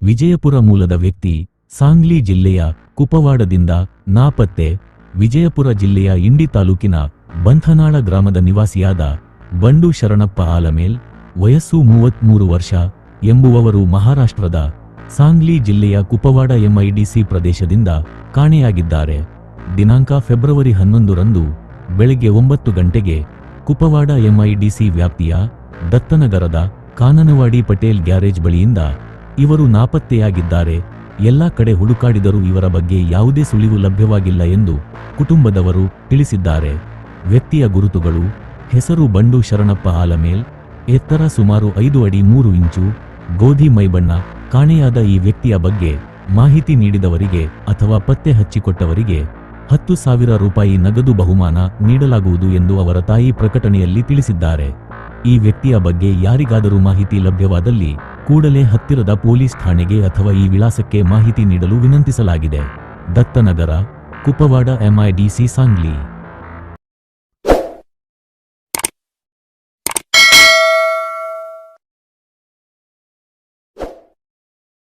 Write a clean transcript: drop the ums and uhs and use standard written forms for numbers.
ವಿಜಯಪುರ ಮೂಲದ ವ್ಯಕ್ತಿ, ಸಾಂಗ್ಲಿ ಜಿಲ್ಲೆಯ ಕುಪವಾಡದಿಂದ ನಾಪತ್ತೆ. ವಿಜಯಪುರ ಜಿಲ್ಲೆಯ ಇಂಡಿ ತಾಲೂಕಿನ ಬಂಥನಾಳ ಗ್ರಾಮದ ನಿವಾಸಿಯಾದ ಬಂಡು ಶರಣಪ್ಪ ಆಲಮೇಲ್, ವಯಸ್ಸು 33 ವರ್ಷ ಎಂಬುವವರು ಮಹಾರಾಷ್ಟ್ರದ ಸಾಂಗ್ಲಿ ಜಿಲ್ಲೆಯ ಕುಪವಾಡ ಎಂಐಡಿಸಿ ಪ್ರದೇಶದಿಂದ ಕಾಣೆಯಾಗಿದ್ದಾರೆ. ದಿನಾಂಕ ಫೆಬ್ರವರಿ 11ರಂದು ಬೆಳಗ್ಗೆ 9 ಗಂಟೆಗೆ ಕುಪವಾಡ ಎಂಐಡಿಸಿ ವ್ಯಾಪ್ತಿಯ ದತ್ತನಗರದ ಕಾನನವಾಡಿ ಪಟೇಲ್ ಗ್ಯಾರೇಜ್ ಬಳಿಯಿಂದ ಇವರು ನಾಪತ್ತೆಯಾಗಿದ್ದಾರೆ. ಎಲ್ಲ ಕಡೆ ಹುಡುಕಾಡಿದರೂ ಇವರ ಬಗ್ಗೆ ಯಾವುದೇ ಸುಳಿವು ಲಭ್ಯವಾಗಿಲ್ಲ ಎಂದು ಕುಟುಂಬದವರು ತಿಳಿಸಿದ್ದಾರೆ. ವ್ಯಕ್ತಿಯ ಗುರುತುಗಳು: ಹೆಸರು ಬಂಡು ಶರಣಪ್ಪ ಆಲಮೇಲ್, ಎತ್ತರ ಸುಮಾರು 5 ಅಡಿ 3 ಇಂಚು, ಗೋಧಿ ಮೈಬಣ್ಣ. ಕಾಣೆಯಾದ ಈ ವ್ಯಕ್ತಿಯ ಬಗ್ಗೆ ಮಾಹಿತಿ ನೀಡಿದವರಿಗೆ ಅಥವಾ ಪತ್ತೆ ಹಚ್ಚಿಕೊಟ್ಟವರಿಗೆ 10,000 ರೂಪಾಯಿ ನಗದು ಬಹುಮಾನ ನೀಡಲಾಗುವುದು ಎಂದು ಅವರ ತಾಯಿ ಪ್ರಕಟಣೆಯಲ್ಲಿ ತಿಳಿಸಿದ್ದಾರೆ. ಈ ವ್ಯಕ್ತಿಯ ಬಗ್ಗೆ ಯಾರಿಗಾದರೂ ಮಾಹಿತಿ ಲಭ್ಯವಾದಲ್ಲಿ ಕೂಡಲೇ ಹತ್ತಿರದ ಪೊಲೀಸ್ ಠಾಣೆಗೆ ಅಥವಾ ಈ ವಿಳಾಸಕ್ಕೆ ಮಾಹಿತಿ ನೀಡಲು ವಿನಂತಿಸಲಾಗಿದೆ. ದತ್ತನಗರ, ಕುಪವಾಡ ಎಂಐಡಿಸಿ, ಸಾಂಗ್ಲಿ.